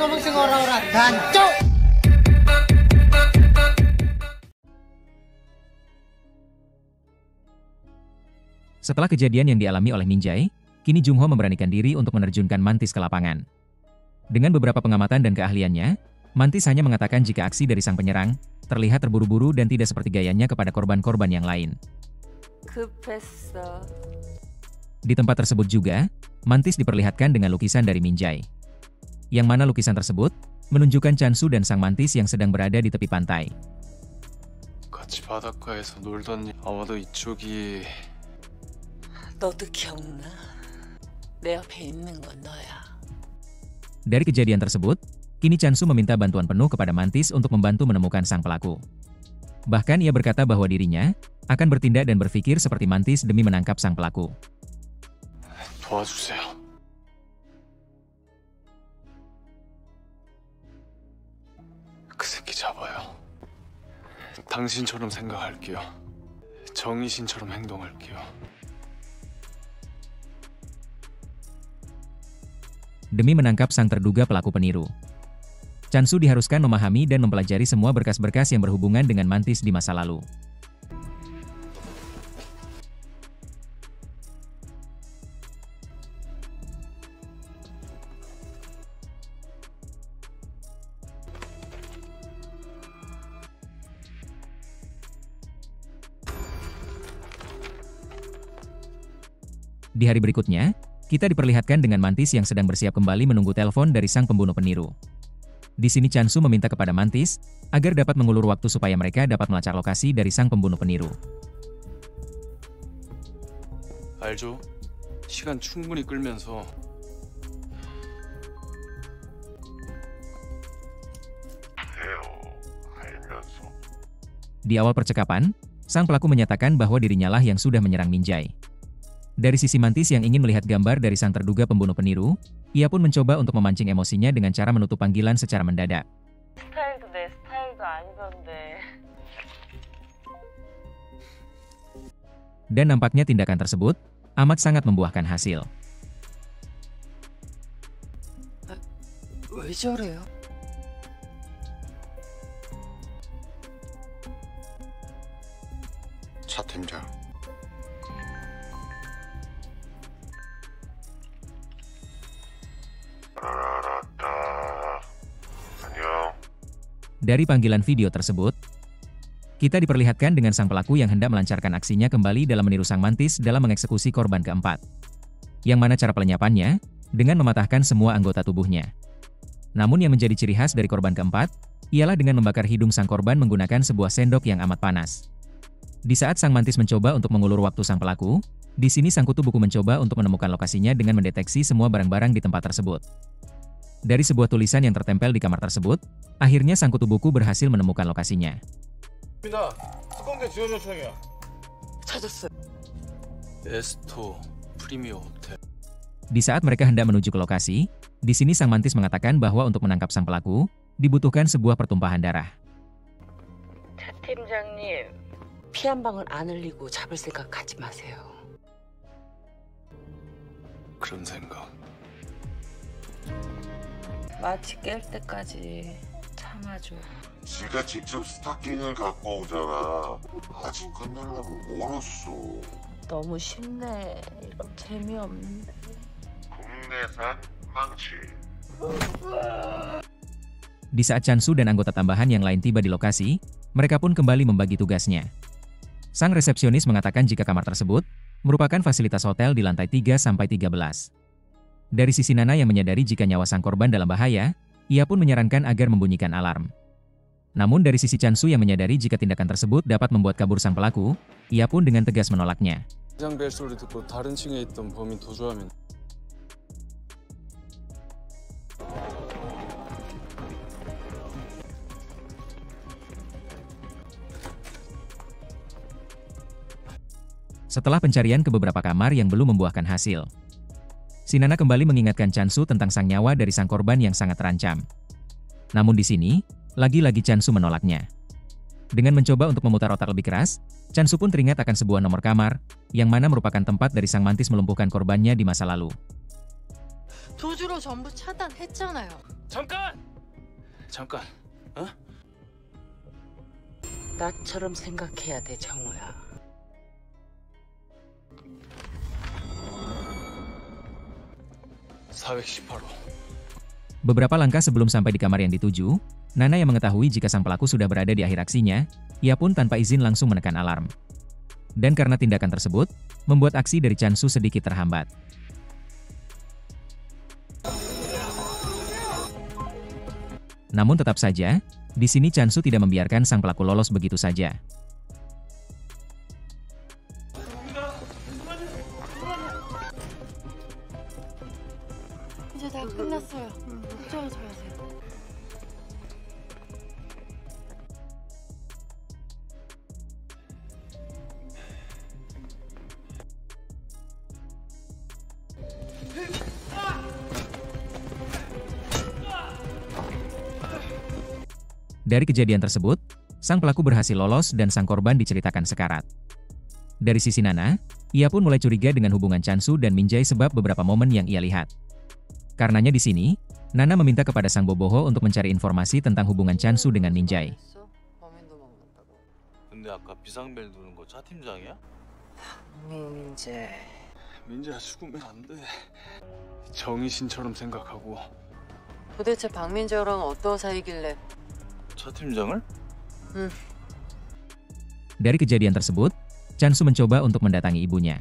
ngomong sing ora-ora dancuk. Setelah kejadian yang dialami oleh Min Jae, kini Jung Ho memberanikan diri untuk menerjunkan Mantis ke lapangan. Dengan beberapa pengamatan dan keahliannya, Mantis hanya mengatakan jika aksi dari sang penyerang terlihat terburu-buru dan tidak seperti gayanya kepada korban-korban yang lain. Di tempat tersebut juga, Mantis diperlihatkan dengan lukisan dari Min Jae. Yang mana lukisan tersebut menunjukkan Chansu dan sang mantis yang sedang berada di tepi pantai. 같이 바닷가에서 놀던 아마도 이쪽이 너도 기억나? 내 옆에 있는 건 너야. Dari kejadian tersebut, kini Chansu meminta bantuan penuh kepada Mantis untuk membantu menemukan sang pelaku. Bahkan ia berkata bahwa dirinya akan bertindak dan berpikir seperti Mantis demi menangkap sang pelaku. 도와주세요. 그 새끼 잡아요. 당신처럼 생각할게요. 정의신처럼 행동할게요. Demi menangkap sang terduga pelaku peniru, Chansu diharuskan memahami dan mempelajari semua berkas-berkas yang berhubungan dengan Mantis di masa lalu. Di hari berikutnya, kita diperlihatkan dengan Mantis yang sedang bersiap kembali menunggu telepon dari sang pembunuh peniru. Di sini Chansu meminta kepada Mantis agar dapat mengulur waktu supaya mereka dapat melacak lokasi dari sang pembunuh peniru. 알죠? 시간 충분히 끌면서 Di awal percakapan, sang pelaku menyatakan bahwa dirinya lah yang sudah menyerang Min Jae. Dari sisi Mantis yang ingin melihat gambar dari sang terduga pembunuh peniru, ia pun mencoba untuk memancing emosinya dengan cara menutup panggilan secara mendadak. 스타일도 내 스타일도 아니던데. Dan nampaknya tindakan tersebut amat sangat membuahkan hasil. 왜 저래요? 차 팀장. Dari panggilan video tersebut, kita diperlihatkan dengan sang pelaku yang hendak melancarkan aksinya kembali dalam meniru sang Mantis dalam mengeksekusi korban keempat. Yang mana cara pelenyapannya dengan mematahkan semua anggota tubuhnya. Namun yang menjadi ciri khas dari korban keempat, ialah dengan membakar hidung sang korban menggunakan sebuah sendok yang amat panas. Di saat sang Mantis mencoba untuk mengulur waktu sang pelaku, di sini sang kutu buku mencoba untuk menemukan lokasinya dengan mendeteksi semua barang-barang di tempat tersebut. Dari sebuah tulisan yang tertempel di kamar tersebut, akhirnya sang kutu buku berhasil menemukan lokasinya. 찾았어요. 에스토 프리미어 호텔. Di saat mereka hendak menuju ke lokasi, di sini sang Mantis mengatakan bahwa untuk menangkap sang pelaku, dibutuhkan sebuah pertumpahan darah. 차 팀장님, 피 한 방울 안 흘리고 잡을 생각 하지 마세요. 그런 생각. 마치 깰 때까지 참아줘. 지가 직접 스타킹을 갖고 오잖아. 아직 끝내려면 멀었어. 너무 쉽네. 이건 재미없는데. 국내산 망치. Di saat Chansu dan anggota tambahan yang lain tiba di lokasi, mereka pun kembali membagi tugasnya. Sang resepsionis mengatakan jika kamar tersebut merupakan fasilitas hotel di lantai 3-13. Dari sisi Nana yang menyadari jika nyawa sang korban dalam bahaya, ia pun menyarankan agar membunyikan alarm. Namun dari sisi Chansu yang menyadari jika tindakan tersebut dapat membuat kabur sang pelaku, ia pun dengan tegas menolaknya. 비상벨 소리 듣고 다른 층에 있던 범인 도주하면 Setelah pencarian ke beberapa kamar yang belum membuahkan hasil, si Nana kembali mengingatkan Chansu tentang sang nyawa dari sang korban yang sangat terancam. Namun di sini, lagi-lagi Chansu menolaknya. Dengan mencoba untuk memutar otak lebih keras, Chansu pun teringat akan sebuah nomor kamar, yang mana merupakan tempat dari sang Mantis melumpuhkan korbannya di masa lalu. 도주로 전부 차단했잖아요. 잠깐. 어? 나처럼 생각해야 돼, 정우야. (418호) Beberapa langkah sebelum sampai di kamar yang dituju, Nana yang mengetahui jika sang pelaku sudah berada di akhir aksinya, ia pun tanpa izin langsung menekan alarm. Dan karena tindakan tersebut, membuat aksi dari Chansu sedikit terhambat. Namun tetap saja, di sini Chansu tidak membiarkan sang pelaku lolos begitu saja. 이제 다 끝났어요. 걱정하지 마세요. Dari kejadian tersebut, sang pelaku berhasil lolos dan sang korban diceritakan sekarat. Dari sisi Nana, ia pun mulai curiga dengan hubungan Chansu dan Minjae sebab beberapa momen yang ia lihat. Karenanya di sini, Nana meminta kepada sang boboho untuk mencari informasi tentang hubungan Chansu dengan Minjae. 근데 아까 비상벨 누른 거 차 팀장이야? 민재. 민재야 죽으면 안 돼. 정의신처럼 생각하고 도대체 박민재랑 어떤 사이길래? 차 팀장을? Dari kejadian tersebut, Chansu mencoba untuk mendatangi ibunya.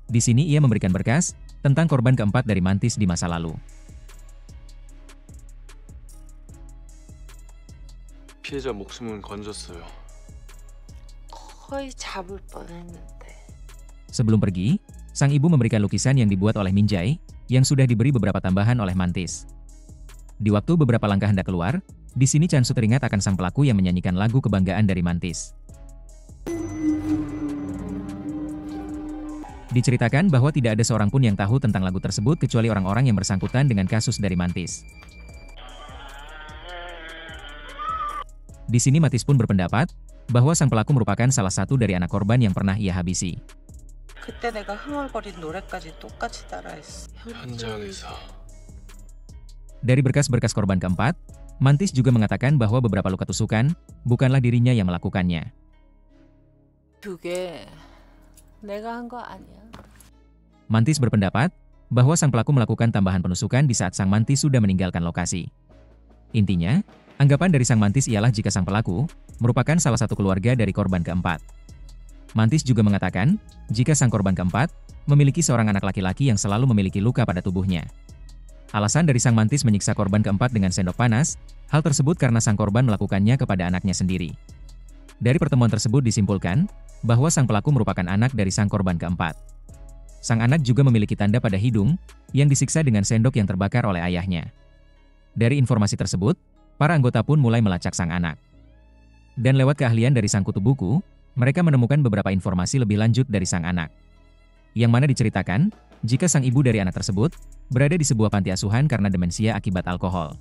Di sini ia memberikan berkas tentang korban keempat dari Mantis di masa lalu. 피해자 목숨은 건졌어요. 거의 잡을 뻔했는데. Sebelum pergi, sang ibu memberikan lukisan yang dibuat oleh Minjae, yang sudah diberi beberapa tambahan oleh Mantis. Di waktu beberapa langkah hendak keluar, di sini Chansu teringat akan sang pelaku yang menyanyikan lagu kebanggaan dari Mantis. Diceritakan bahwa tidak ada seorang pun yang tahu tentang lagu tersebut kecuali orang-orang yang bersangkutan dengan kasus dari Mantis. Di sini Mantis pun berpendapat bahwa sang pelaku merupakan salah satu dari anak korban yang pernah ia habisi. 그때 내가 흥얼거린 노래까지 똑같이 따라했어. 현장에서 Dari berkas-berkas korban keempat, Mantis juga mengatakan bahwa beberapa luka tusukan bukanlah dirinya yang melakukannya. 그게 내가 한 거 아니야. Mantis berpendapat bahwa sang pelaku melakukan tambahan penusukan di saat sang Mantis sudah meninggalkan lokasi. Intinya, anggapan dari sang Mantis ialah jika sang pelaku merupakan salah satu keluarga dari korban keempat. Mantis juga mengatakan, jika sang korban keempat memiliki seorang anak laki-laki yang selalu memiliki luka pada tubuhnya. Alasan dari sang Mantis menyiksa korban keempat dengan sendok panas, hal tersebut karena sang korban melakukannya kepada anaknya sendiri. Dari pertemuan tersebut disimpulkan, bahwa sang pelaku merupakan anak dari sang korban keempat. Sang anak juga memiliki tanda pada hidung, yang disiksa dengan sendok yang terbakar oleh ayahnya. Dari informasi tersebut, para anggota pun mulai melacak sang anak. Dan lewat keahlian dari sang kutu buku, mereka menemukan beberapa informasi lebih lanjut dari sang anak. Yang mana diceritakan, jika sang ibu dari anak tersebut berada di sebuah panti asuhan karena demensia akibat alkohol.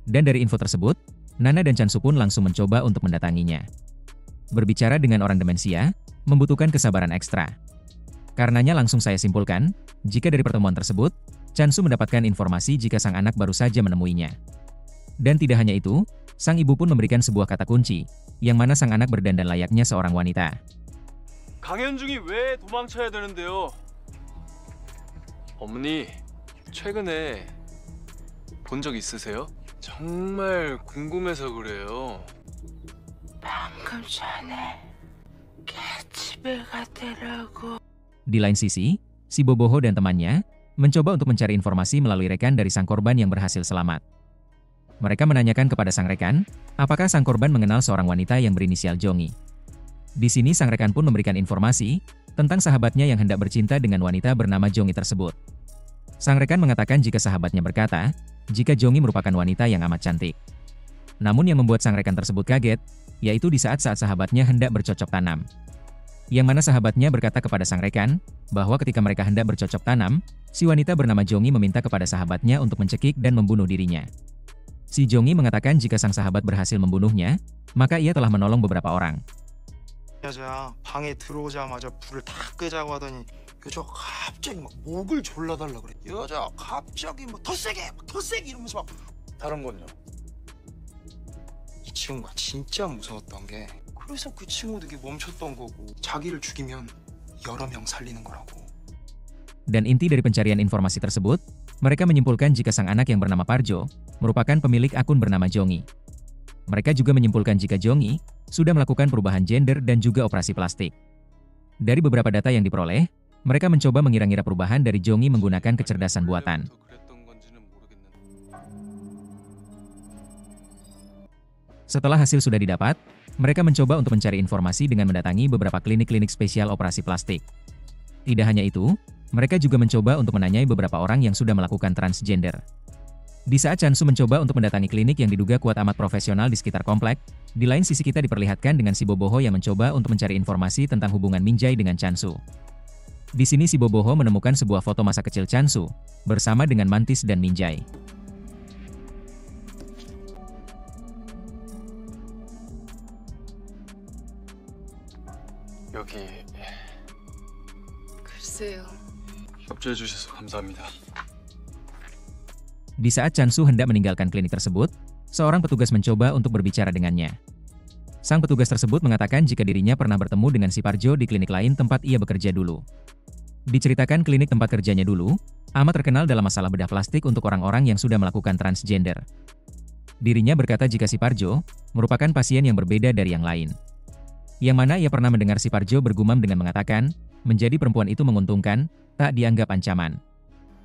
Dan dari info tersebut, Nana dan Chansu pun langsung mencoba untuk mendatanginya. Berbicara dengan orang demensia, membutuhkan kesabaran ekstra. Karenanya langsung saya simpulkan, jika dari pertemuan tersebut, Chansu mendapatkan informasi jika sang anak baru saja menemuinya. Dan tidak hanya itu, sang ibu pun memberikan sebuah kata kunci, yang mana sang anak berdandan layaknya seorang wanita. 강현중이 왜 도망쳐야 되는데요? 어머니, 최근에 본 적 있으세요? 정말 궁금해서 그래요. 방금 전에 걔 집에 가더라고. Di lain sisi, si boboho dan temannya mencoba untuk mencari informasi melalui rekan dari sang korban yang berhasil selamat. Mereka menanyakan kepada sang rekan, apakah sang korban mengenal seorang wanita yang berinisial Jongi. Di sini sang rekan pun memberikan informasi tentang sahabatnya yang hendak bercinta dengan wanita bernama Jongi tersebut. Sang rekan mengatakan jika sahabatnya berkata, jika Jongi merupakan wanita yang amat cantik. Namun yang membuat sang rekan tersebut kaget, yaitu di saat-saat sahabatnya hendak bercocok tanam. Yang mana sahabatnya berkata kepada sang rekan, bahwa ketika mereka hendak bercocok tanam, si wanita bernama Jongi meminta kepada sahabatnya untuk mencekik dan membunuh dirinya. Si Jongi mengatakan jika sang sahabat berhasil membunuhnya, maka ia telah menolong beberapa orang. 여자야 방에 들어오자마자 불을 다 끄자고 하더니 여자가 갑자기 막 목을 졸라달라 그래. 여자가 갑자기 더 세게 이러면서 막 다른 건요? 이 친구가 진짜 무서웠던 게 그래서 그 친구도 이게 멈췄던 거고 자기를 죽이면 여러 명 살리는 거라고. Dan inti dari pencarian informasi tersebut, mereka menyimpulkan jika sang anak yang bernama Parjo merupakan pemilik akun bernama Jongi. Mereka juga menyimpulkan jika Jongi sudah melakukan perubahan gender dan juga operasi plastik. Dari beberapa data yang diperoleh, mereka mencoba mengira-ngira perubahan dari Jongi menggunakan kecerdasan buatan. Setelah hasil sudah didapat, mereka mencoba untuk mencari informasi dengan mendatangi beberapa klinik-klinik spesial operasi plastik. Tidak hanya itu, mereka juga mencoba untuk menanyai beberapa orang yang sudah melakukan transgender. Di saat Chansu mencoba untuk mendatangi klinik yang diduga kuat amat profesional di sekitar komplek, di lain sisi kita diperlihatkan dengan si Boboho yang mencoba untuk mencari informasi tentang hubungan Minjai dengan Chansu. Di sini si Boboho menemukan sebuah foto masa kecil Chansu bersama dengan Mantis dan Minjai. 여기 글쎄요. 협조해 주셔서 감사합니다. Di saat Chansu hendak meninggalkan klinik tersebut, seorang petugas mencoba untuk berbicara dengannya. Sang petugas tersebut mengatakan jika dirinya pernah bertemu dengan si Parjo di klinik lain tempat ia bekerja dulu. Diceritakan klinik tempat kerjanya dulu, amat terkenal dalam masalah bedah plastik untuk orang-orang yang sudah melakukan transgender. Dirinya berkata jika si Parjo merupakan pasien yang berbeda dari yang lain. Yang mana ia pernah mendengar si Parjo bergumam dengan mengatakan, menjadi perempuan itu menguntungkan, tak dianggap ancaman.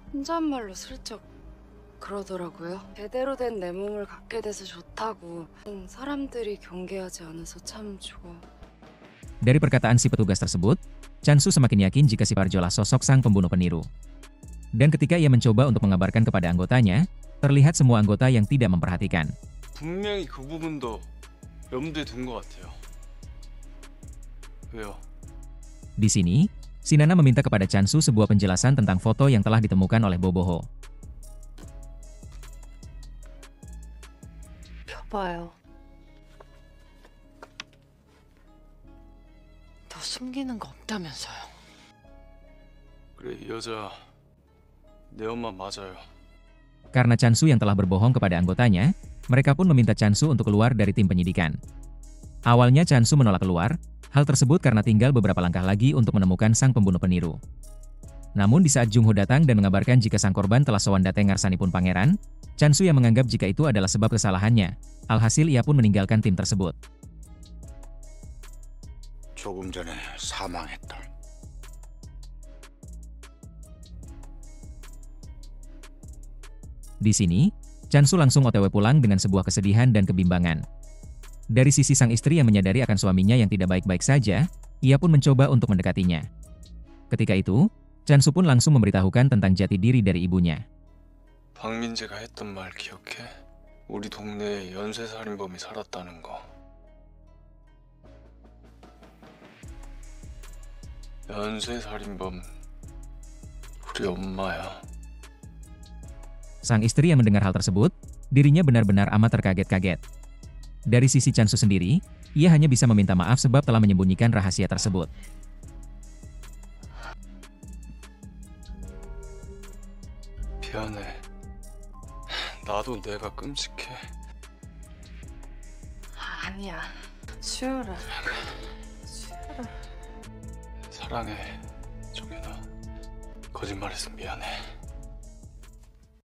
혼잣말로 슬쩍 그러더라고요. 제대로 된 내 몸을 갖게 돼서 좋다고. 사람들이 경계하지 않아서 참 좋아. Dari perkataan si petugas tersebut, Chansu semakin yakin jika si Parjo lah sosok sang pembunuh peniru. Dan ketika ia mencoba untuk mengabarkan kepada anggotanya, terlihat semua anggota yang tidak memperhatikan. 분명히 그 부분도 염두에 둔 것 같아요. 왜요? Di sini, Sinana meminta kepada Chansu sebuah penjelasan tentang foto yang telah ditemukan oleh Boboho. 펴봐요. 더 숨기는 거 없다면서요. 그래, 이 여자 내 엄마 맞아요. Karena Chansu yang telah berbohong kepada anggotanya, mereka pun meminta Chansu untuk keluar dari tim penyidikan. Awalnya Chansu menolak keluar, hal tersebut karena tinggal beberapa langkah lagi untuk menemukan sang pembunuh peniru. Namun di saat Jungho datang dan mengabarkan jika sang korban telah sowan dateng ngarsanipun pangeran, Chansu yang menganggap jika itu adalah sebab kesalahannya, alhasil ia pun meninggalkan tim tersebut. 조금 전에 사망했다. Di sini, Chansu langsung OTW pulang dengan sebuah kesedihan dan kebimbangan. Dari sisi sang istri yang menyadari akan suaminya yang tidak baik-baik saja, ia pun mencoba untuk mendekatinya. Ketika itu, Chansu pun langsung memberitahukan tentang jati diri dari ibunya. 박민재가 했던 말 기억해? 우리 동네에 연쇄살인범이 살았다는 거. 연쇄살인범 우리 엄마야. Sang istri yang mendengar hal tersebut, dirinya benar-benar amat terkaget-kaget. Dari sisi Chansu sendiri, ia hanya bisa meminta maaf sebab telah menyembunyikan rahasia tersebut. 미안해. 나도 내가 끔찍해. 아니야. 수혈아. 사랑해, 정연아. 거짓말해서 미안해.